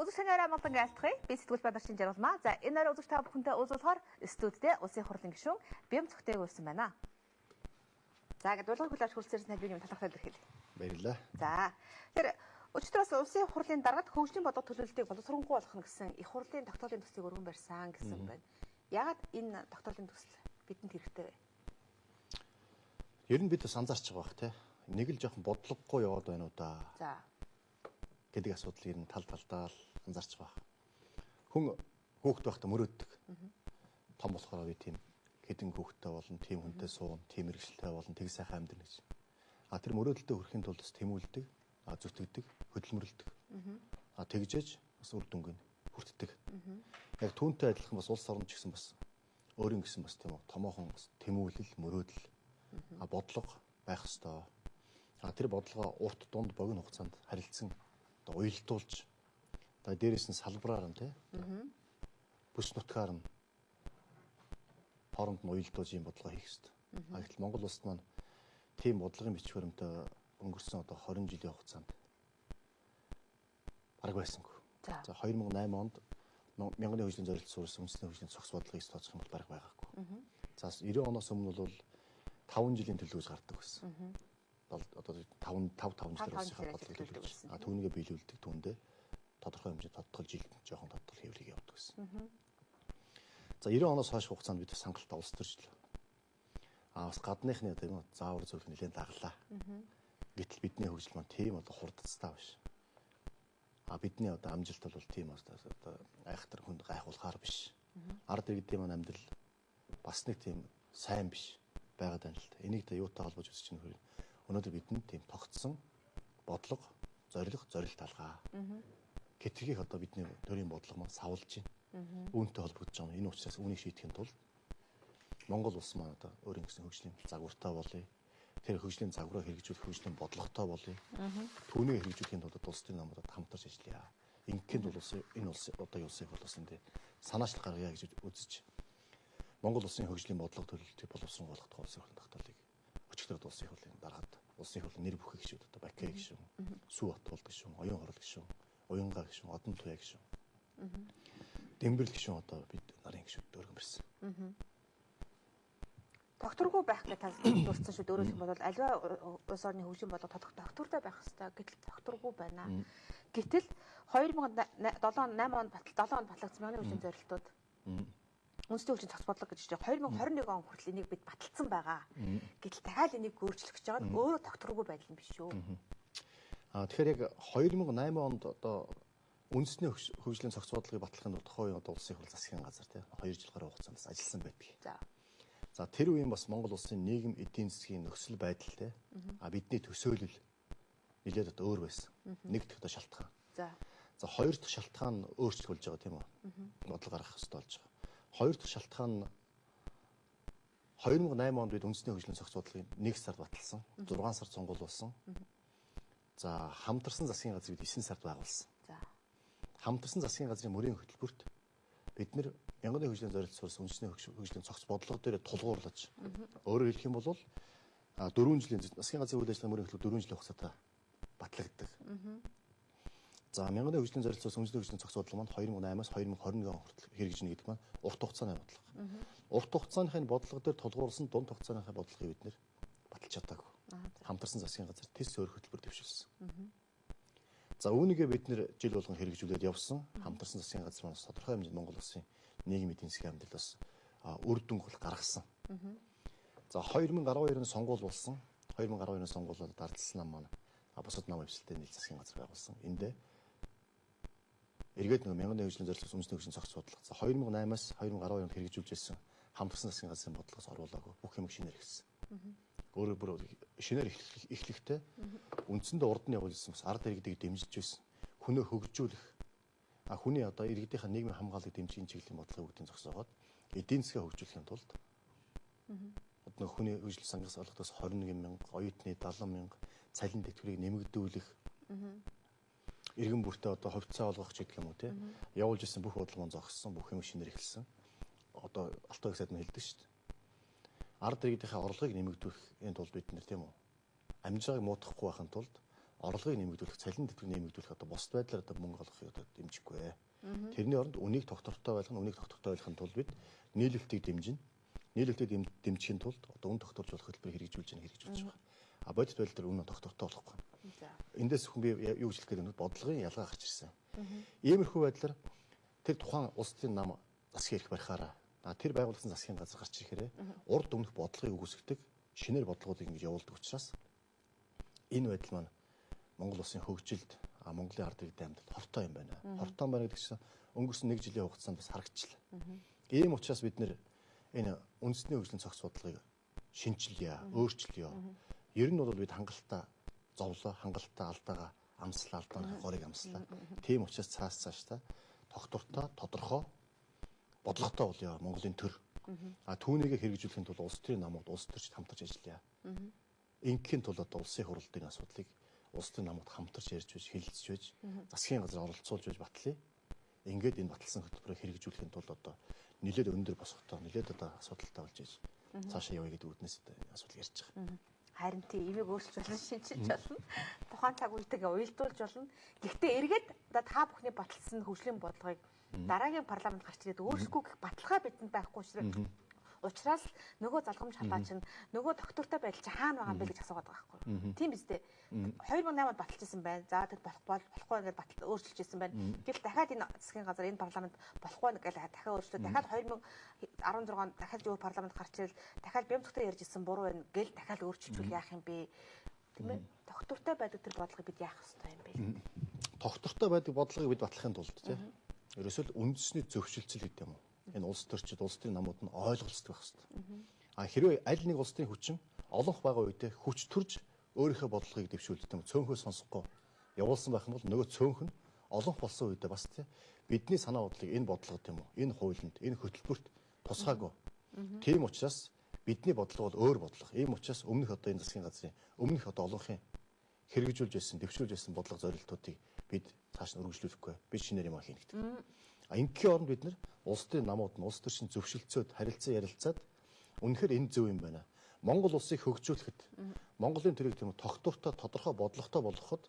Үзэгчдээ амгалан айлтгая. Би сэтгүүл байдарчин жаргалмаа. За энэ орой үзэгч та бүхэнтэй уулзахаар студидээ улсын хурлын гишүүн Бэм Цогтойг урьсан байна. За ингээд дуулгыг хүлээж хүрэлцээрсэн тань би юм талархал илэрхийлье. Баярлалаа. За тэгэхээр өчигдөөс улсын хурлын дараад хөгжлийн бодлого төлөвлөлтийг боловсронгуй болгох гэсэн их хурлын тогтоолын төслийг өргөн барьсан гэсэн байна. Яагаад энэ тогтоолын төсөл бидэнд хэрэгтэй вэ? Ер нь бид бас анзаарч байгаа бах те. Нэг л жоохон бодлогогүй яваад байна уу да. За гэдэг асуудал ер нь талдаа л анзаарч байгаа. Хүн хүүхэд байхдаа мөрөөддөг. Том болохоор би тийм хэдэн хүүхэдтэй болно, тийм хүнтэй суун, тийм мэрэгчлээ болно, тэг сайхан амьдрна гэж. Тэр мөрөөдөлтөд хүрэхин тулд бас тэмүүлдэг, зүтгэдэг, хөдөлмөрлөдөг. Тэгжээж бас үр дүнг нь хүртдэг. Яг түүнтэй адилхан бас улс орнд ч гэсэн бас өөрийн гэсэн бас тийм үү томоохон бас тэмүүлэл, мөрөөдөл, бодлого байх ёстой. Тэр бодлогоо урт дунд богино хугацаанд харилцсан уялдуулж дээрээс нь салбараар нь тий бүс нутгаар нь хооронд нь уялдуулж ийм бодлого хийх ёстой. Гэтэл Монгол улсад маань тийм бодлогын бичиг баримтаа өнгөрсөн 20 жилийн хугацаанд бараг байсангүй. За 2008 онд мянганы хөгжлийн зорилт суурьсан үндэсний хөгжлийн цогц бодлогыг тооцох юм бол бараг байгаагүй. За 90 оноос өмнө бол 5 жилийн төлөвлөж гардаг байсан. Одоо 5 жилээр улсынхаа бодлогыг төлөвлөж түүнийгээ биелүүлдэг түүндээ тодорхой хэмжээнд тодтол жилд жоохон тодтол хэвлэг явуулдаг гэсэн. За 90 оноос хойш хугацаанд бид хангалттай улс төрчлөө. Бас гадныхны тийм заавар зөвлөх нэлээд даглаа. Гэтэл бидний хөгжил маань тийм хурдцтай биш. Бидний амжилт бол тийм айхтар хүнд гайхуулахаар биш. Ард иргэдийн маань амьдрал бас нэг тийм сайн биш байгаад байна л да. Энийг юутай холбож үзэж чинь хөрөв. Өнөөдөр бидэнд тийм тогтсон бодлого, зорилго, зорилт алгаа. Гэтргийх бидний төрийн бодлого маань савлж байна. Үүнтэй холбогдож байгаа. Энэ учраас үүнийг шийдэхин тулд Монгол улс маань өөрийн гэсэн хөгжлийн загвартай болъё. Тэр хөгжлийн загвараа хэрэгжүүлэх хөгжлийн бодлоготой болъё. Түүнийг хэрэгжүүлэхийн тулд улс төрийн намуудад хамтарч ажиллая. Ингээм бол энэ улсын улсыг бол энд санаачлах гаргая гэж үзэж Монгол улсын хөгжлийн бодлого төлөвлөлтийг боловсруулах тухай улсын хурлын тогтоолыг өчигдөр улсын хурлын дараад улсын хурлын нэр бүхий гишүүд Бакэ гишүүн, Сүү Батболд гишүүн, Оюун Хорол гишүүн, Уянгаа гишүүн, Одон Туяа гишүүн. Дэмбэрэл гишүүн бид нарын гишүүд өргөн барьсан. Тогтворгүй байх гэж дурдсан шүү. Өөрөөр хэлбэл аливаа улс орны хөгжлийн бодлого тогтвортой байх хэрэгтэй. Гэтэл тогтворгүй байна. Гэтэл 2008 онд батлагдсан мянган хөгжлийн зорилтууд үндэсний хөгжлийн цогц бодлого гэж байна. 2021 он хүртэл энийг бид баталсан байгаа. Гэтэл дахиад энийг өөрчлөх гэж байгаа нь өөрөө тогтворгүй байдал юм биш шүү. Тэгэхээр яг 2008 онд үндэсний хөгжлийн цогц бодлогыг батлахын тулд тухайн улсын хурл засгийн газар 2 жил гаруй хугацаанд ажилласан байдаг. За тэр үеийн бас Монгол улсын нийгэм эдийн засгийн нөхцөл байдал бидний төсөөлөл нэлээд өөр байсан. Нэг дахь шалтгаан. За хоёр дахь шалтгаан өөрчлөлт болж байгаа тийм үү? Бодлого гаргах хэрэгтэй болж байгаа. Хоёр дахь шалтгаан 2008 онд бид үндэсний хөгжлийн цогц бодлогыг 1 сард баталсан. 6 сард сонгуулсан. За хамтарсан засгийн газрыг 9 сард байгуулсан. Хамтарсан засгийн газрын мөрийн хөтөлбөрт бид нэр мянганы хөгжлийн зорилт суурьсан үндэсний хөгжлийн цогц бодлого дээр тулгуурлаж өөрөөр хэлэх юм бол 4 жилийн засгийн газрын үйл ажиллагааны мөрийн хөтөлбөр 4 жилийн хугацаатай батлагддаг. За мянганы хөгжлийн зорилт суурьсан үндэсний хөгжлийн цогц бодлого маань 2008-аас 2021 он хүртэл хэрэгжинэ гэдэг маань урт хугацааны бодлого. Урт хугацааныхын бодлого дээр тулгуурласан дунд хугацааныхаа бодлогыг бид нэр баталж чадаагүй. Хамтарсан засгийн газар тэс өөр хөтөлбөр дэвшүүлсэн. За үүнийгээ бид нэр жил болгон хэрэгжүүлээд явсан. Хамтарсан засгийн газар маань тодорхой хэмжээнд Монгол улсын нийгэм эдийн засгийн амьдралаас үр дүн гаргасан. За 2012 оны сонгуул болсон. 2012 оны сонгуулиуд дардсан нам маань бусад нам хвшилтэд нийт засгийн газар байгуулсан. Эндээ эргээд мянганы хөгжлийн зорилт үндэсний хөгжлийн цогц бодлого. За 2008-аас 2012 онд хэрэгжүүлж байсан хамтарсан засгийн газрын бодлогоос оруулаагүй бүх юм шинээр эхэлсэн. Өөрөөр шинээр эхлэхдээ үндсэндээ урд нь явуулсан бас ард иргэдийг дэмжиж байсан. Хүнөө хөгжүүлэх хүний иргэдийнхээ нийгмийн хамгааллыг дэмжих чиглэлийн бодлогыг бүгдийг зогсоогоод эдийн засгаа хөгжүүлэхийн тулд хүний хөгжил сангаас олгодоос 21 мянга, оюутны 70 мянга, цалин дэвтгэрийг нэмэгдүүлэх иргэн бүртээ хувьцаа олгох ч гэх юм уу те явуулж ирсэн бүх бодлого маань зогссон, бүх юм шинээр эхэлсэн. Алтан сайд нь хэлдэг шүү дээ. Ард иргэдийнхээ орлогыг нэмэгдүүлэхийн тулд бид нэр тийм үү амжиргааг муутгахгүй байхын тулд орлогыг нэмэгдүүлэх, цалин тэтгэврийг нэмэгдүүлэх одоо бус байдлаар одоо мөнгө олохыг одоо дэмжихгүй. Тэрний оронд үнийг тогтвортой байлгахын тулд бид нийлүүлэлтийг дэмжинэ. Нийлүүлэлтийг дэмжихийн тулд одоо үн тогтворж болох хөтөлбөрийг хэрэгжүүлж байгаа. А бодит байдал дээр үнэ тогтвортой болохгүй. Эндээс хүн би юу гэж хэлэх гээд байна? Бодлогын ялгаа гарч ирсэн. Иймэрхүү байдлаар тэр тухайн улс төрийн нам засгийн эрх барихаараа тэр байгуулсан засгийн газар гарч ирэхээр урд өмнөх бодлогыг үүсгдэг шинээр бодлогуудыг ингэж явуулдаг учраас энэ байдал маань Монгол улсын хөгжилд Монголын ард иргэдэд амьд хортой юм байна. Хортой байна гэдэг чинь өнгөрсөн 1 жилийн хугацаанд бас харагдчихлаа. Ийм учраас бид нэр энэ үндэсний хөгжлийн цогц бодлогыг шинчилъя, өөрчилъя. Ер нь бол бид хангалттай зовлоо, хангалттай алдаагаа амслаа, алдааны горыг амслаа. Тийм учраас цааш тогтвортой, тодорхой, бодлоготой болъё Монголын төр. Түүнийг хэрэгжүүлэхийн тулд улс төрийн намууд, улс төрчид хамтарч ажиллая. Ингийн тулд одоо улсын хурлын асуудлыг улс төрийн намууд хамтарч ярьж байж, хэлэлцэж байж, засгийн газар оролцуулж байж батлая. Ингээд энэ баталсан хөтөлбөрийг хэрэгжүүлэхийн тулд одоо нэлээд өндөр босготой, нэлээд одоо асуудалтай болж иж цаашаа явъя гэдэг үднээс асуудал ярьж байгаа. Харин тийм имийг өөрчилж болно, шинчилж болно. Тухайн цаг үетэйгээ уялдуулж болно. Гэхдээ эргээд одоо та бүхний баталсан хөгжлийн бодлогыг дараагийн парламент гарч ирээд өөрсгөө гэх баталгаа бидэнд байхгүй учраас нөгөө залгамж халаа чинь нөгөө доктортой байдал чинь хаана байгаа юм бэ гэж асуугаад байгаа байхгүй. Тийм биз дээ. 2008-д баталжсэн байна. За тэр болохгүй ингээд батал өөрчилж ирсэн байна. Гэтэл дахиад энэ засгийн газар энэ парламент болохгүй гэж дахиад өөрчлөө. Дахиад 2016 онд дахиад өөр парламент гарч ирэл дахиад бямцгтай ярьж ирсэн буруу байна гэл дахиад өөрчилжүүл яах юм бэ? Тийм ээ. Доктортой байдаг тэр бодлогыг бид яах ёстой юм бэ? Доктортой байдаг бодлогыг бид батлахын тулд тийм. Ерөөсөө л үндэсний зөвшөлтсөл гэдэг юм уу? Энэ улс төрчид, улс төрийн намууд нь ойлголцдог байх хэрэгтэй. Хэрвээ аль нэг улс төрийн хүчин олонх байгаа үедээ хүч төрж өөрийнхөө бодлогыг дэвшүүлдэг юм. Цөөнхөө сонсохгүй явуулсан байх юм бол нөгөө цөөнх нь олонх болсон үедээ бас тийм бидний санаа бодлыг энэ бодлого тийм үү? Энэ хуулинд, энэ хөтөлбөрт тусгаагүй. Тийм учраас бидний бодлого бол өөр бодлого. Ийм учраас өмнөх одоо энэ засгийн газрын өмнөх одоо олонхын хэрэгжүүлж байсан, дэвшүүлж байсан бодлого зорилтуудыг бид цааш нь өргөжлүүлэхгүй. Бид шинээр юм хийнэ гэдэг. Ингийн оронд бид нар улс төрийн намууд нь улс төрийн зөвшөлтсөд харилцан ярилцаад үнэхээр энэ зөв юм байна. Монгол улсыг хөгжүүлэхэд Монголын төрийг тийм тогтвортой, тодорхой бодлоготой болгоход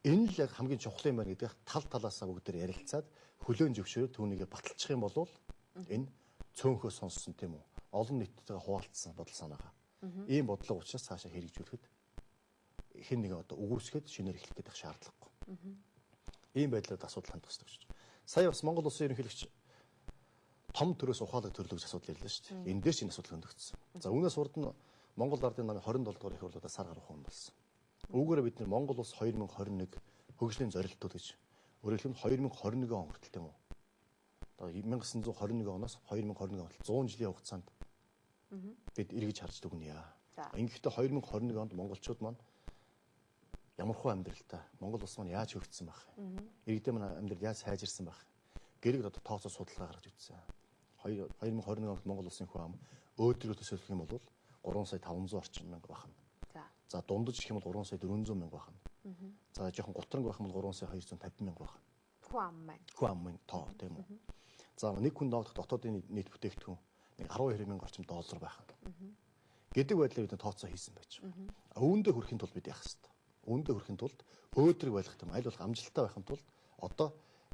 энэ л хамгийн чухал юм байна гэдгийг тал талаасаа бүгдээр ярилцаад хөлөөн зөвшөөрөд түүнийг баталчих юм бол энэ цөөнхөө сонссон тийм үү? Олон нийттэйгээ хуваалцсан бодол санаагаа. Ийм бодлого учраас цаашаа хэрэгжүүлэхэд хэн нэгэн одоо өгөөсгöd шинээр эхлэх гэдэг шаардлагагүй. Ийм байдлаар асуудал хандах хэрэгтэй гэж. Сая бас Монгол улсын ерөнхийлөгч том төрөөс ухаалаг төрлөө гэж асуудал ярьлаа шүү дээ. Энэ дээр ч энэ асуудал хөндөгдсөн. За үүнээс урд нь Монгол ардын намын 27 дугаар их хурлуудаа сар гарах хүн болсон. Үүгээр бид нэр Монгол улс 2021 хөгжлийн зорилтууд гэж өөрөөр хэлбэл 2021 он хүртэл тийм үү. Одоо 1921 оноос 2021 он хүртэл 100 жилийн хугацаанд бид эргэж харж дүгнэе. Ингэхдээ 2021 онд монголчууд маань ямархуу амьдралтай Монгол улс маань яаж хөгжсөн байх вэ? Иргэдийн маань амьдрал яаж сайжирсан байх вэ? Гэрэг одоо тооцоо судалгаа гаргаж үзсэн. 2021 онд Монгол улсын хүн ам өөдрөг төсөөлөх юм бол 3 сая 500 орчим мянга байна. За дундаж гэх юм бол 3 сая 400 мянга байна. За жоохон гутранг байх юм бол 3 сая 250 мянга байна. Хүн ам маань. Хүн амын тоо тийм үү? За нэг хүн доогдох дотоодын нийт бүтээгдэхүүн нэг 12 мянган орчим доллар байх. Гэдэг байдлаар бид тооцоо хийсэн байж. Үүндээ хүрэхин тулд бид яах ёстой? Үүндээ хүрэхин тулд өөдрөг байх юм. Аль болох амжилттай байхын тулд одоо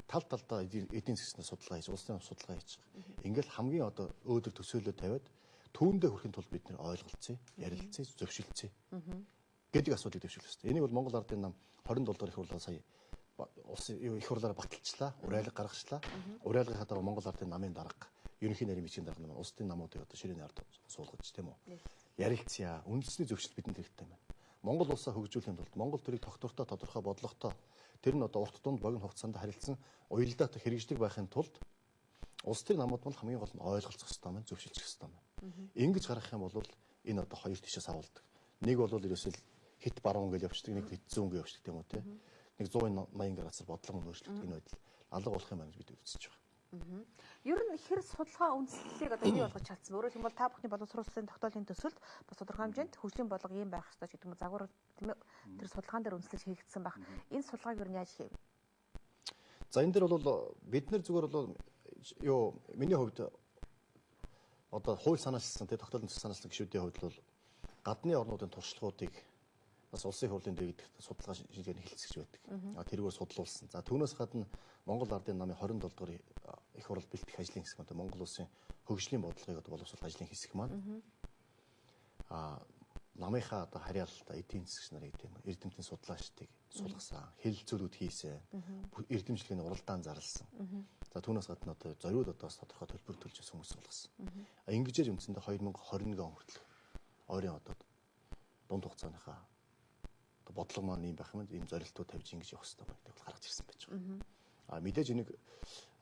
тал талдаа эдийн засгийн судалгаа хийж, улсын судалгаа хийж байгаа. Ингээл хамгийн одоо өөдрөг төсөөлөл тавиад түүндээ хүрэхин тулд бид нэр ойлголцъя, ярилцъя, зөвшөлдсөй. Гэдэг асуудлыг дэвшүүлэх хэрэгтэй. Энийг бол Монгол ардын нам 27 дугаар их хурлаа сая улсын их хурлаараа баталчлаа, уриалга гаргачлаа. Уриалгын хадаа Монгол ардын намын дарга, ерөнхий нарийн бичгийн дарга нам улсын намуудыг одоо ширээний ард суулгаж тийм үү. Ярилцъя, үндэсний зөвшөлт бидэнд хэрэгтэй байна. Монгол улсаа хөгжүүлэхийн тулд Монгол төрийг тогтвортой, тодорхой бодлоготой тэр нь одоо урт дунд богино хугацаанд харилцан уялдаатай хэрэгждэг байхын тулд улс төрийн намууд бол хамгийн гол нь ойлголцох хэрэгтэй байна, зөвшөлдөх хэрэгтэй байна. Ингэж гаргах юм бол энэ одоо хоёр тишээс авалдаг. Нэг бол ерөөсөө хит баруун гэж явчихдаг, нэг хит зүүн гэж явчихдаг юм уу те. Нэг 180 градусаар бодлого нь өөрчлөгдөх энэ байдал алга болох юм байна гэж бид үзэж байгаа. Ер нь ихэр судалгаа үндэслэлийг одоо бий болгож чадсан. Өөрөөр хэлбэл та бүхний боловсруулалтын тогтоолын төсөлд бас тодорхой хэмжээнд хөгжлийн бодлого ийм байх ёстой гэдэг нь загвар тийм ээ тэр судалгаан дээр үндэслэж хийгдсэн байх. Энэ судалгааг ер нь яаж хийв? За энэ дээр бол бид нар зүгээр бол юу миний хувьд одоо хууль санаачилсан тийм тогтоолын төсөл санаачилсан гишүүдийн хувьд бол гадны орнуудын туршлагуудыг бас улсын их хурлын дээр гэдэг судалгаа шинжилгээний хэлэлцэж байдаг. Тэргээр судлуулсан. За түүнээс гадна Монгол Ардын намын 27 дугаар их хурал бэлтгэх ажлын хэсэг маань Монгол улсын хөгжлийн бодлогыг боловсруулах ажлын хэсэг маань намынхаа харьяалалтай эдийн засагч нарыг тийм эрдэмтэн судлаачдыг сулгасан, хэлэлцүүлүүд хийсэн, эрдэмчлэгийн уралдаан зарласан. За түүнээс гадна зориуд бас тодорхой төлбөр төлж хүмүүс сулгасан. Ингэжээр үндсэндээ 2021 он хүртэл ойрын дунд хугацааныхаа бодлого маань юм байх юм ийм зорилтууд тавьж ингэж явах хэрэгтэй байна гэдэг бол гаргаж ирсэн байж байгаа. Мэдээж энийг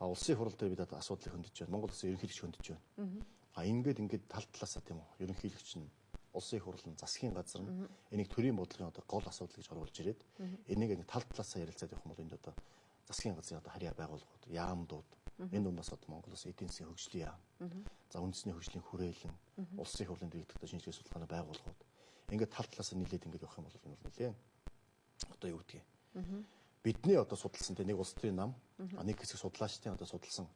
улсын хурал дээр бид асуудлыг хөндөж байна. Монгол улсын ерөнхийлөгч хөндөж байна. Ингээд тал талаасаа тийм үү ерөнхийлөгч нь улсын их хурлын засгийн газар нь энийг төрийн бодлогын гол асуудал гэж оруулж ирээд энийг тал талаасаа ярилцаад явах юм бол энд засгийн газрын харьяа байгууллагууд, яамдууд энэ дундаас Монгол улсын эдийн засгийн хөгжлийн яам, за үндэсний хөгжлийн хүрээлэн, улсын их хурлын дэргэдэгтэй шинжилгээ судалгааны байгууллагууд ингээд тал талаасаа нийлээд ингээд явах юм бол энэ бол нэлээ юу гэдгийг бидний судалсан нэг улс төрийн нам, нэг хэсэг судлаачдын судалсан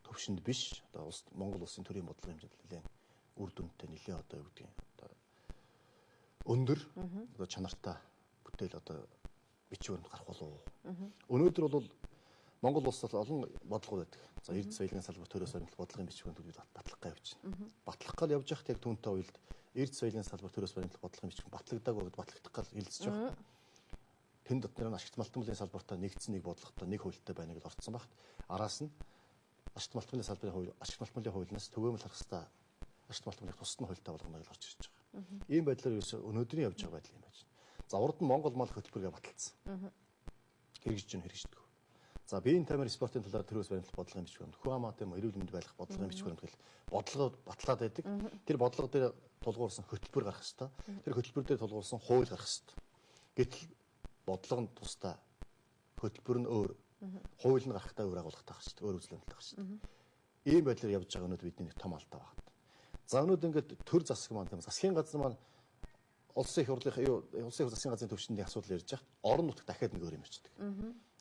төвшөнд биш Монгол улсын төрийн бодлогын хэмжээнд нэлээ үр дүнтэй нэлээ юу гэдгийг өндөр чанартай бүтээл бичвэрт гарах болов. Өнөөдөр бол Монгол улс олон бодлогууд байдаг. За эрдэс соёлын салбар төрөөс баримтлах бодлогын бичвэрт бид батлахгаа явж байна. Батлах гал явж байхад яг түүнтэй уялд эрдэс соёлын салбар төрөөс баримтлах бодлогын бичвэр батлагдаагүй батлагдах гал хэлэлцэж байгаа. Тэнд дотор нь ашигт малтмалын салбартаа нэгдсэн нэг бодлоготой нэг хуультай байна гэж орцсон багт араас нь ашигт малтмалын салбарын хууль ашигт малтмалын хуулиас төгөөмөл харах хэвээр ашигт малтмалыг тусдаа хуультай болгоно гэж орж ирж байгаа. Ийм байдлаар ерөөсөө өнөөдрийн явж байгаа байдал юм байна. За урд нь Монгол мал хөтөлбөргээ баталсан. Хэрэгжиж хэрэгждэг. За биеийн тамир спортын талаар төрөөс баримтлах бодлогын бичвэр, хүн амаатай эрүүл мэнд байх бодлогын бичвэр гэл бодлогод батлаад байдаг. Тэр бодлого дээр тулгуурсан хөтөлбөр гарах хэвээр. Тэр хөтөлбөр дээр тулгуурсан хууль гарах хэвээр. Гэтэл бодлого нь тусдаа хөтөлбөр нь өөр, хууль нь гарахтаа өөр агуулгатай байх шүү дээ. Өөр үзлэмжтэй байх шүү дээ. Ийм байдлаар явж байгаа өнөөдөр бидний нэг том алдаа байна. За өнөөдөр ингээд төр засаг маань тийм засгийн газар маань улсын их хурлын засгийн газрын төвшөндийн асуудал ярьж байгаа. Орон нутаг дахиад нэг өөр юм ярьдаг.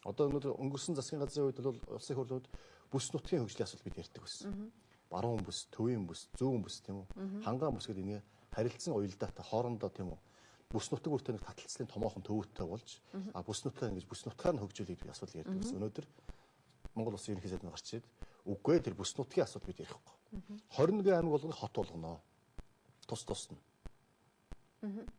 Одоо өнөөдөр өнгөрсөн засгийн газрын үед бол улсын их хурлууд бүс нутгийн хөгжлийн асуудал бид ярьдаг байсан. Баруун бүс, төвийн бүс, зүүн бүс тийм үү? Хангаан бүс гэдэг нэг харилцан уялдаатай хоорондоо тийм үү? Бүс нутаг бүртээ нэг таталцлын томоохон төвөттэй болж бүс нутгаа ингэж бүс нутгаар нь хөгжүүлэх гэдэг асуудал ярьдаг байсан. Өнөөдөр Монгол улсын ерөнхий сайд гарч ирээд үгүй тэр бүс нутгийн асуудал бид ярихгүй. 21 аймаг болгоно хот болгоно. Тус нь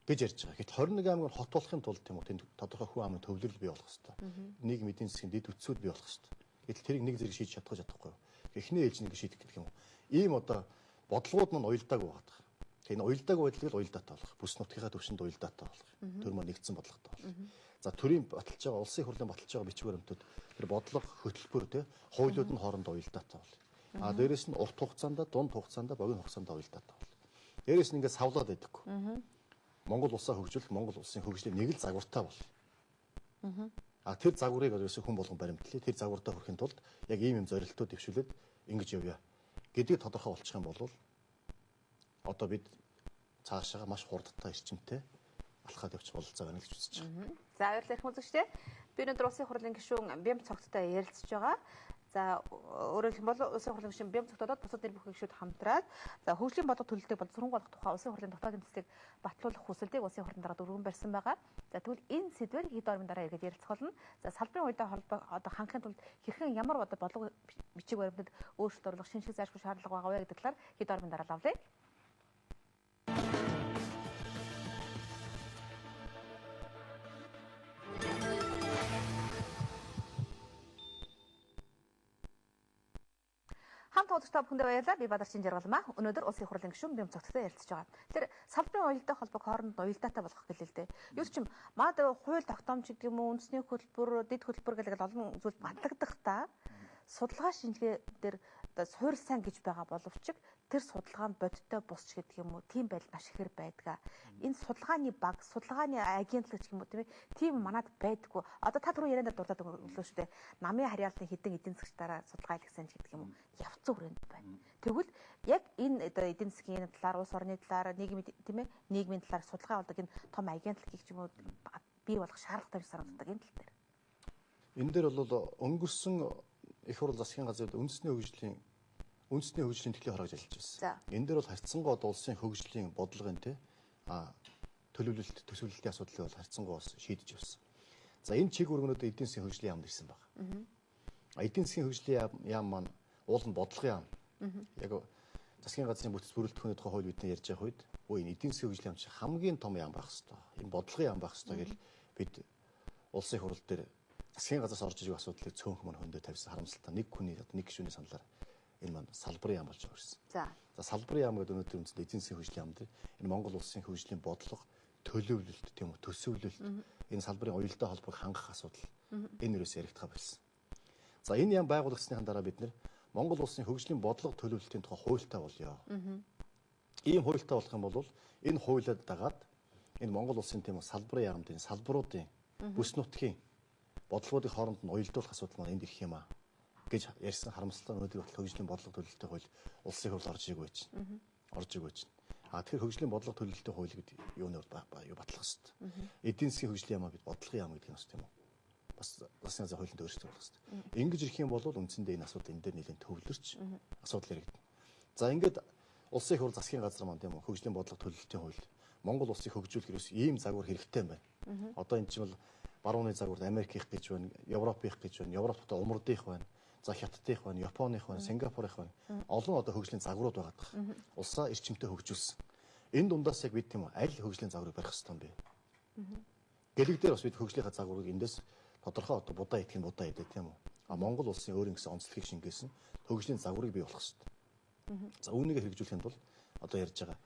гэж ярьж байгаа. Гэтэл 21 аймаг хот болохын тулд тийм үү тэнд тодорхой хүн амын төвлөрөл бий болох хэрэгтэй. Нийгэм эдийн засгийн дэд үтсүүд бий болох хэрэгтэй. Гэтэл тэрийг нэг зэрэг шийдэж чадахгүй юу? Эхний ээлж нэг шийдэх гэдэг юм уу? Ийм бодлогууд маань уялдаагүй байгаа. Тэгээ энэ уялдаагүй байдлыг л уялдаатай болох. Бүс нутгийнхаа төвшөнд уялдаатай болох. Төр маань нэгдсэн бодлоготой болох. За төрийн баталж байгаа улсын их хурлын баталж байгаа бичвэр баримтууд тэр бодлого хөтөлбөр тий хуулиуд нь хоорондоо уялдаатай болно. Дээрээс нь урт хугацаанд, дунд хугацаанд, богино хугацаанд уялдаатай болно. Дээрээс нь ингээд савлаад байдаггүй. Монгол улсаа хөгжүүлэх, Монгол улсын хөгжлийн нэг л загвартай бол. Тэр загварыг ерөөсөө хүн болгон баримтлаа. Тэр загвартаа хүрэхин тулд яг ийм зорилтууд дэвшүүлээд ингэж явъя гэдгийг тодорхой болчих юм бол одоо бид цаашаа маш хурдтай эрчимтэй алхаад явчих бололцоо байна гэж үзэж байгаа. За баярлалаа их үзэгчтэй. Би өнөөдөр улсын хурлын гишүүн Бям цогттой ярилцж байгаа. За өөрөөр хэлбэл улсын хурлын гишүүн Бям цогтодод бусад нэр бүхэн гишүүд хамтраад за хөгжлийн бодлого төлөлтийг боловсруулах тухай улсын хурлын дотоод тэмцлийг батлуулах хүсэлтийг улсын хурлын дараа дөрвөн барьсан байгаа. За тэгвэл энэ сэдвээр хэд орны дараа иргэд ярилцах болно. За салбарын уялдаа холбоо одоо хангахын тулд хэрхэн ямар бодлого бичиг баримтад өөрчлөлт оруулах шинжилгээ заашгүй шаардлага байгаа вэ гэдэг талаар хэд орны дараа лавлаа. Хамт удирдах бүхэндээ баярлалаа. Би Бадарчин Жаргалмаа. Өнөөдөр улсын хурлын гишүүн Бям цогттой ярилцж байгаа. Тэр салбарын уялдаа холбоог хооронд уялдаатай болгох гэлээ л дээ. Юу ч юм маад хууль тогтоомч гэдэг юм уу, үндэсний хөтөлбөр, дэд хөтөлбөр гэдэг олон зүйл батлагдахтаа судалгаа шинжилгээ дээр суурь сан гэж байгаа боловч тэр судалгаа нь бодиттой бусч гэдэг юм уу, тийм байдал маш ихээр байдаг. Энэ судалгааны баг, судалгааны агентлаг гэх юм уу тийм манад байдаггүй. Одоо та түрүү ярианд дурдаад өглөө шүү дээ. Намын харьяалтын хідэн эдийн засгчдаараа судалгаа хийлгсэн гэдэг юм уу? Явцсан хүрээнд байна. Тэгвэл яг энэ эдийн засгийн талаар, улс орны талаар, нийгмийн талаар судалгаа болдог энэ том агентлаг гэх юм уу бий болох шаардлагатай санагддаг энэ тал дээр. Энэ дээр бол өнгөрсөн их хурл засгийн газрын үндэсний хөгжлийн төлөвийг харгаж ажиллаж байсан. Энэ дээр бол харьцангуй улсын хөгжлийн бодлогын төлөвлөлт төсөвлөлтийн асуудлыг бол харьцангуй бас шийдэж явсан. За энэ чиг үүргнүүд эдийн засгийн хөгжлийн яамд ирсэн байна. Эдийн засгийн хөгжлийн яам маань уул нь бодлогын яам. Яг засгийн газрын бүтц бүрэлдэхүүний тухай хууль бидний ярьж байгаа үед энэ эдийн засгийн хөгжлийн яам чинь хамгийн том яам байх хэвээр. Энэ бодлогын яам байх хэвээр гэл бид улсын хурал дээр засгийн газраас орж ирэх асуудлыг цөөнх мань хөндөө тавьсан харамсалтай нэг хүний нэг гишүүний саналаар энэ маань салбарын яам болж байгаа юм. За салбарын яам гэдэг өнөөдөр үндэсний эдийн засгийн хөгжлийн яамд энэ Монгол улсын хөгжлийн бодлого, төлөвлөлт тийм үү, төсөвлөлт энэ салбарын уялдаа холбоог хангах асуудал энэ юус яригдах байсан. За энэ яам байгуулагдсны дараа бид нэр Монгол улсын хөгжлийн бодлого төлөвлөлтийн тухай хуультай болёо. Ийм хуультай болох юм бол энэ хуулиад дагаад энэ Монгол улсын тийм салбарын яамдын салбаруудын бүс нутгийн бодлогуудын хооронд нь уялдуулах асуудал маань энд ирэх юм аа гэж ярьсан харамсалтай өнөөдөр бол хөгжлийн бодлого төлөвлөлтийн хууль улсын хурл орж ирэх байж. Тэгэхээр хөгжлийн бодлого төлөвлөлтийн хуулийг бид юунаар батлах хэрэгтэй. Эдийн засгийн хөгжлийн яамаа бид бодлогын яам гэдэг юм шүү дээ. Бас засгийн газрын хуулинд өөрчлөлт болох хэрэгтэй. Ингэж ирэх юм бол үндсэндээ энэ асуудал энэ дээр нэлээд төвлөрч асуудал яригдана. За ингээд улсын хурл засгийн газар маань тийм үү хөгжлийн бодлого төлөвлөлтийн хууль Монгол улсыг хөгжүүлэх ерөөс ийм загвар хэрэгтэй юм байна. Одоо энэ чинь бол барууны загварт Америк их гэж байна, Европ их гэж байна, Европтой умардих байна. За Хятадих байна, Японых байна, Сингапурих байна. Олон одоо хөгжлийн загварууд байгаа даа. Улсаа эрчимтэй хөгжүүлсэн. Энэ дундаас яг бид тийм үү аль хөгжлийн загварыг барих хэрэгтэй юм бэ? Гэлэг дээр бас бид хөгжлийнхаа загварыг эндээс тодорхой одоо будаа идэх нь будаа идэх тийм үү? Монгол улсын өөрийн гэсэн онцлогийг шингээсэн хөгжлийн загварыг бий болгох хэрэгтэй. За үүнийг хэрэгжүүлэхэд бол одоо ярьж байгаа.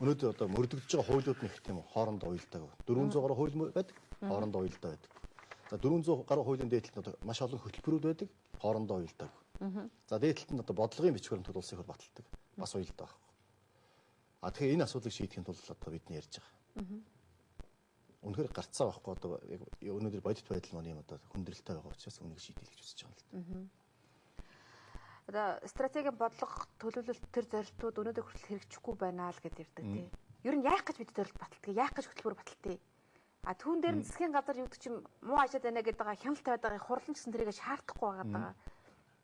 Өнөөдөр одоо мөрдөгдөж байгаа хуулиуд нь их тийм үү? Хоорондоо уялдаа. 400 гаруй хууль байдаг, хоорондоо уялдаа байдаг. За 400 гаруй хуулийн дээдлэлд одоо маш олон хөтөлбөрүүд байдаг, хоорондоо уялдаа. За дээдлэлд нь одоо бодлогын бичвэрийн тул улсын хурл баталдаг. Бас уялдаа байхгүй. Тэгэхээр энэ асуудлыг шийдэхин тулд одоо бидний ярьж байгаа. Үнэхээр гарцаа байхгүй одоо яг өнөөдөр бодит байдал маань юм одоо хүндрэлтэй байгаа учраас үнийг шийдэе гэж үзэж байгаа юм л да. Одоо стратегийн бодлого төлөвлөлт төр зорилтууд өнөөдөр хүртэл хэрэгжихгүй байна л гэж ярьдаг тийм. Ер нь яах гэж бид зорилт баталдаг, яах гэж хөтөлбөр баталдаг. Түүн дээр нь засгийн газар юу гэдэг чинь муу ажид байна гэдэг байгаа хяналт тавиад байгаа хурлан гэсэн тэрийг шаардахгүй байгаа.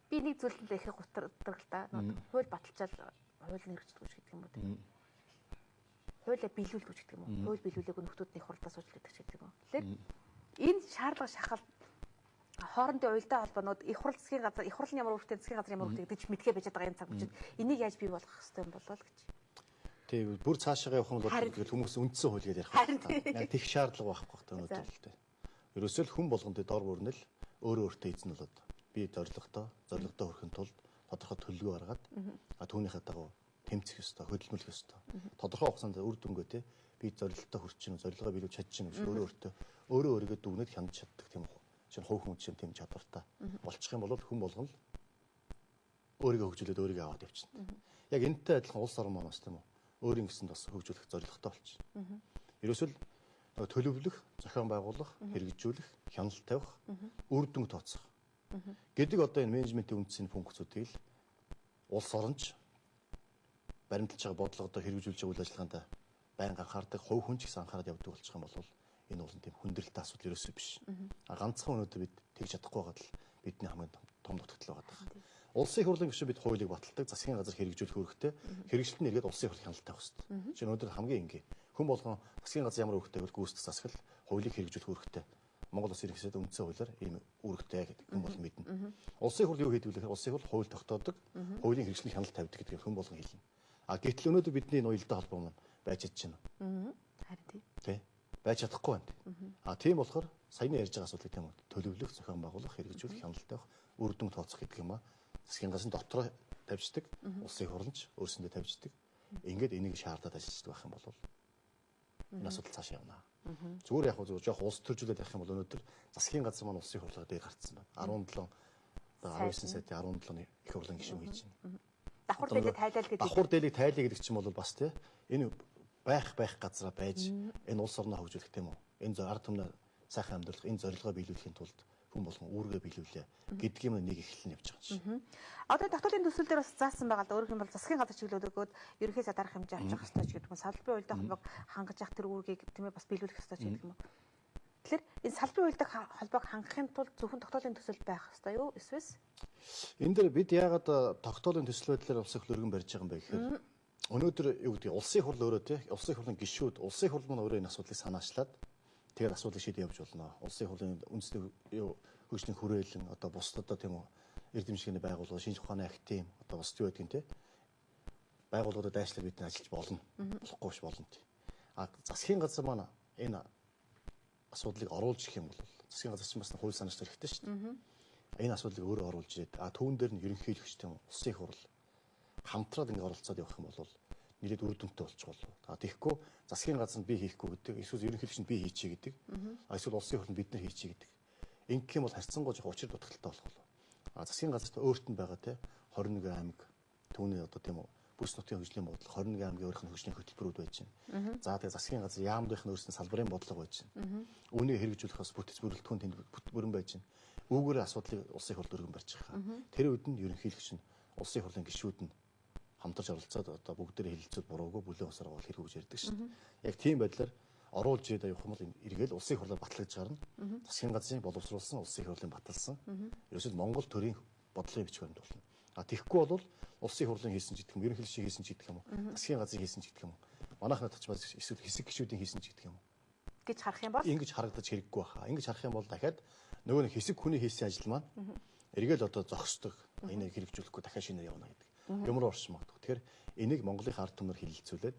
Би нэг зүйлд л их гутардаг л да. Хууль баталчаал хууль нэрчдэг гэдэг юм уу тийм. Хуулиа биелүүлдэг гэдэг юм уу? Хууль биелүүлээг нөхдүүдний хурлаас сууж гэдэг гэдэг юм. Тэгэхээр энэ шаардлага шахалт хоорондын уялдаа холбоонууд их хурл засгийн газар, их хурлын ямар үүрэгтэй засгийн газар ямар үүрэгтэй гэж мэдгээ байж байгаа энэ цаг үечид энийг яаж бий болгох хэрэгтэй юм болов гэж. Тийм бүр цаашаа явах юм бол хүмүүс үндсэн хууль гэж ярих хэрэгтэй. Яг тех шаардлага байхгүй байна өнөөдөр л дээ. Ерөөсөө л хүн болгонд дор бүрнэл өөрөө өөртөө эзэн болоод би зорилготой хүрэхин тулд тодорхой төлөвлөгөө гаргаад түүнийхээ дагуу тэмцэх ёстой, хөдөлмөрлөх ёстой. Тодорхой хугацаанд үр дүнгээ те би зорилготой хүрч чинь, зорилгоо биелүүлж чадчих чинь өөрөө өөрийгөө дүгнэж хянаж чаддаг тийм чинь хувь хүн чинь тийм чадвартай болчих юм бол хүн болгон л өөрийгөө хөгжүүлээд өөрийгөө аваад явчихна. Яг энэтэй адилхан улс орн маань бас тийм үү өөрийн гэсэн бас хөгжүүлэх зорилготой болчихно. Ерөөсөө л төлөвлөх, зохион байгуулах, хэрэгжүүлэх, хяналт тавих, үр дүн тооцох гэдэг одоо энэ менежментийн үндсийн функцүүдийг л улс оронч баримталж байгаа бодлогодоо хэрэгжүүлж байгаа үйл ажиллагаанд байнга анхаардаг, хувь хүн ч гэсэн анхаарал явуулдаг болчих юм бол энэ бол тийм хүндрэлтэй асуудал ерөөсөө биш. Ганцхан өнөөдөр бид тэгж чадахгүй байгаад л бидний хамгийн том нутагтал байгаа. Улсын хурлын гишүүн бид хуулийг баталдаг, засгийн газар хэрэгжүүлэх үүрэгтэй, хэрэгжилт нь эргээд улсын хурл хяналт тавих хэрэгтэй. Жишээ нь өнөөдөр хамгийн энгийн хүн болгон засгийн газар ямар үүрэгтэй бол гүйцэтгэх засаглал хуулийг хэрэгжүүлэх үүрэгтэй. Монгол улсын иргэсэд үндсэн хуулиар ийм үүрэгтэй гэдэг хүн болгон мэднэ. Улсын хурл юу хийдэг вэ гэхээр улсын хурл хууль тогтоодог, хуулийн хэрэгжлийг хяналт тавьдаг гэдгийг хүн болгон хэлнэ. Гэтэл өнөөдөр бидний энэ уялдаа холбоо маань байж чадж байна. Харин тийм. Байж чадахгүй байна. Тийм болохоор саяны ярьж байгаа асуудлыг тийм төлөвлөх, зохион байгуулах, хэрэгжүүлэх, хяналт тавих, үр дүн тооцох гэдэг юм аа. Засгийн газрын дотроо тавьждаг, улсын хурлч өөрсөндөө тавьждаг. Ингээд энийг шаардаад ажилладаг байх юм бол энэ асуудал цаашаа явна. Зүгээр яг зөв жоох улс төржүүлээд явах юм бол өнөөдөр засгийн газар маань улсын хурлаа дээр гарцсан байна. 19 сарын 17 их хурлын гишүүн хийж байна. Давхар дээлийг тайлал гэдэг. Давхар дээлийг тайлал гэдэг чинь бол бас тий энэ байх газараа байж энэ улс орноо хөгжүүлэх тийм үү. Энэ ард түмнээ сайхан амьдрах, энэ зорилгоо биелүүлэхийн тулд хүн болгон үүргээ биелүүлээ гэдэг юм нэг эхлэл нь явж байгаа юм. Одоо тогтоолын төсөл дээр бас заасан байгаа л өөрөөр хэлбэл засгийн газар чиглэлүүд өгөөд ерөнхий садарах хэмжээ авчих хэрэгтэй ч гэдэг юм. Салбарын уялдаа холбоог хангаж явах тэр үүргийг тийм ээ бас биелүүлэх хэрэгтэй ч гэдэг юм. Тэгэхээр энэ салбарын уялдаа холбоог хангахын тулд зөвхөн тогтоолын төсөл байх хэрэгтэй юу? Эсвэл энэ дээр бид яагаад тогтоолын төсөл байдлаар улсын хөл өргөн барьж байгаа юм бэ гэхээр Өнөөдөр юу гэдэг улсын хурл өөрөө тий улсын хурлын гишүүд улсын хурл маань өөрөө энэ асуудлыг санаачлаад тэгээд асуудлыг шийдэж явж болно. Улсын хурлын үндэсний хөгжлийн хүрээлэн одоо бусдад тийм үү эрдэм шигний байгууллага шинж ухааны актив одоо бусд юу гэдгийг тий байгууллагуудад дайшлаад бид ажиллаж болно. Болохгүй биш болно тий. Засгийн газар маань энэ асуудлыг оруулж ирэх юм бол засгийн газар чинь бас хууль санаач хэрэгтэй шүү дээ. Энэ асуудлыг өөрөө оруулж ирээд түүн дээр нь ерөнхийлөгч тийм улсын хурл хамтраад ингэ оролцоод явах юм бол нэлээд үр дүнтэй болчих болов. Тэгэхгүй засгийн газар нь би хийхгүй гэдэг, эсвэл ерөнхийлөгч нь би хийчихье гэдэг. Эсвэл улсын хурл нь бид нар хийчихье гэдэг. Ингэх юм бол харьцангуй жоох учир дутагдaltaй болох болов. Засгийн газарт өөрт нь байгаа те 21 аймаг түүний одоо тийм үү бүс нутгийн хөгжлийн бодлого 21 аймгийн өөрийнх нь хөгжлийн хөтөлбөрүүд байж байна. За тэгээ засгийн газар яамдынх нь өөрсдийн салбарын бодлого байж байна. Үүнийг хэрэгжүүлэх бас бүтэц бүрэлдэхүүн тэнд бүрэн байж байна. Үүгээр асуудлыг улсын хурл өргөн барьж байгаа. Тэр үед нь ерөнхийлөгч нь улсын хурлын гишүүд нь хамтарч оролцоод одоо бүгдээрээ хэлэлцэл буруугүй бүлээн усаар гол хэрэг гэж ярьдаг шүү дээ. Яг тийм байдлаар оруулж ирээд явах юм бол эргээл улсын хурлаар батлагдж гарна. Засгийн газрын боловсруулсан улсын хурлын баталсан. Ерөөсөө Монгол төрийн бодлогын бичиг баримт болно. Тэгэхгүй бол улсын хурлын хийсэн ч гэдэг юм, ерөнхийлөгчийн хийсэн ч гэдэг юм уу, засгийн газрын хийсэн ч гэдэг юм уу. Манайхнаа тачмаас эсвэл хэсэг гишүүдийн хийсэн ч гэдэг юм уу. Гэж харах юм бол ингэж харагдаж хэрэггүй баха. Ингэж харах юм бол дахиад нөгөө нэг хэсэг хүний хийсэн ажил маань эргээл одоо зогсдог. Энийг хэрэгжүүлэхгүй дахиад шинээр явна гэдэг. Юмруу оршин магадгүй. Тэгэхээр энийг Монголын ард түмнэр хилэлцүүлээд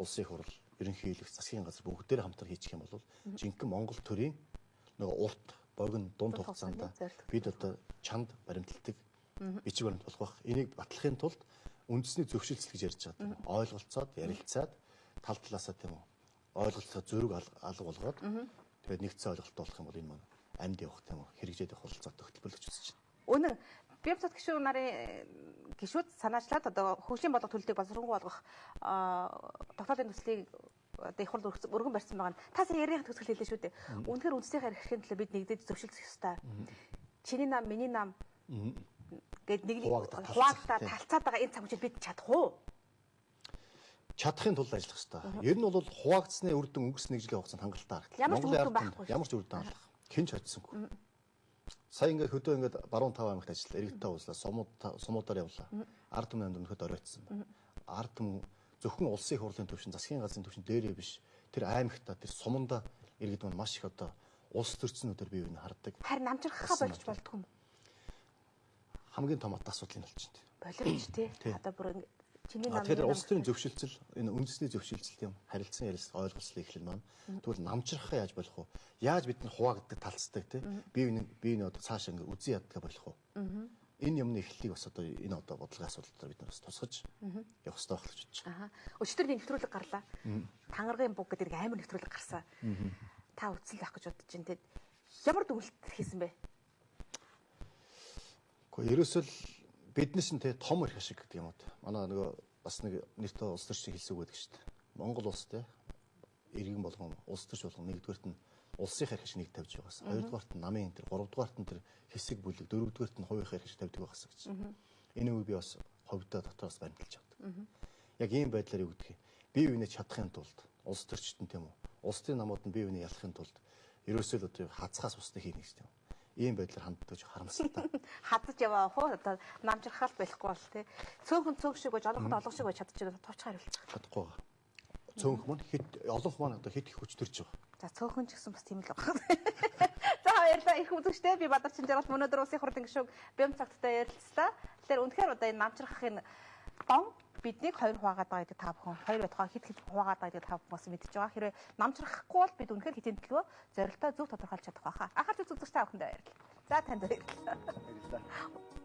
улсын хурл, ерөнхийлөгч, засгийн газар бүгдээр хамтар хийчих юм бол жинхэнэ Монгол төрийн нөгөө урт, богино, дунд хугацаанд бид одоо чанд баримталдаг бичиг баримт болох бах. Энийг батлахын тулд үндэсний зөвшөлтсөл гэж ярьж байгаа. Ойлголцоод, ярилцаад тал талаасаа тийм үү ойлголцоо зөрөг алга болгоод тэгээд нэгдсэн ойлголттой болох юм бол энэ маань амьд явах тийм үү хэрэгжээд явах оролцоотой хөтөлбөрлөж үзэж байна. Үнэн Бямцат гишүүн нарын гишүүд санаачлаад одоо хөгжлийн бодлого төлөлтийг боловсронгуй болгох тогтоолын төслийг одоо их хурл өргөн барьсан байгаа нь та сая ярих төсөл хэлээ шүү дээ. Үнэхээр үндэснийхээ эрхийн төлөө бид нэгдээд зөвшөлдөх ёстой. Чиний нам, миний нам гэд нэг хуваагдаа талцаад байгаа энэ цаг үеийг бид чадах уу? Чадахын тулд ажиллах ёстой. Ер нь бол хуваагдсны үр дүн өнгөрсөн нэг жилийн хугацаанд хангалттай харагдав. Ямар ч үр дүн алах. Хинч очисонгүй. Сая ингээд хөдөө ингээд баруун тав аймагт ажиллаа. Иргэдтэй уулзлаа. Сумуудаар явлаа. Ард түмний амьдрал оройтсан. Ард түмэн зөвхөн улсын хурлын төвшин, засгийн газрын төвшин дээрээ биш. Тэр аймагта, тэр суманда иргэд маань маш их одоо улс төрчнүүдээр бие биенээ хардаг. Харин намжирхахаа болж болдгоо юм. Хамгийн том асуудал нь болчихно. Боловч тий. Одоо бүр чиний нам. Тэгэхээр улс төрийн зөвшөлтсөл, энэ үндэсний зөвшөлтсөл юм харилцан ярилцлага ойлголцлыг эхлэн маань тэгвэл намжирхахаа яаж болох вэ? Яаж бид нар хуваагддаг, талцдаг тий? Бие одоо цаашаа ингээ үзий яддаг болох вэ? Энэ юмны эхлэлийг бас одоо энэ одоо бодлогын асуудал бид нар бас тусгаж явах хэрэгтэй байх гэж бодож байна. Өчтөр нэвтрүүлэг гарлаа. Тангаргийн буг гэдэг амар нэвтрүүлэг гарсан. Та үтсэл авах гэж бодож байна. Тэгэд ямар дүгнэлт хийсэн бэ? Гэхдээ ерөөсөл биднес нь том эрх ашиг гэдэг юм уу. Манай нөгөө бас нэг нэртэй улс төрчийн хэлсэг байдаг шүү дээ. Монгол улс иргэн болгон улс төрч болгон нэгдүгээрт нь улсын эрх ашиг нэг тавьж байгаас. Хоёрдугаарт нь намын энэ гуравдугаарт нь тэр хэсэг бүлэг, дөрөвдүгээрт нь хувийн эрх ашиг тавьдаг байгаас гэж. Энэ үе би бас ховдоо дотроос баримталж авдаг. Яг ийм байдлаар юу гэдгийг бие биенээ чадахын тулд улс төрчтөн тийм үү. Улсын намууд нь бие биенээ ялахын тулд ерөөсөө л одоо хацгаас устдыг хийнэ гэж тийм үү. Ийм байдлаар ханддаг харамсалтай. Хадаж яваа хөө одоо намжирхал байхгүй бол тий. Цөөхөн цөөх шиг байж олонход олонх шиг байж чадчих товчхон хариулчих. Чадахгүй байгаа. Цөөнх маань хит олонх маань одоо хит их хүч төрж байгаа. За цөөхөн ч гэсэн бас тийм л байгаа. За баярлалаа их үзэгчтэй би Бадарчин Жаргал өнөөдөр улсын хурлын гишүүн Бямцаттай ярилцлаа. Тэгэхээр үнэхээр одоо энэ намжирхахын дон биднийг хоёр хуваагаад байгаа гэдэг та бүхэн хоёр байтугай хит хуваагаад байгаа гэдэг та бүхэн бас мэдчихэж байгаа. Хэрвээ намжирхахгүй бол бид үнэхээр хитийн төлөө зорилтоо зөв тодорхойлж чадах байхаа. Анхаарч үзэгч та бүхэндээ баярлалаа. За танд баярлалаа. Баярлалаа.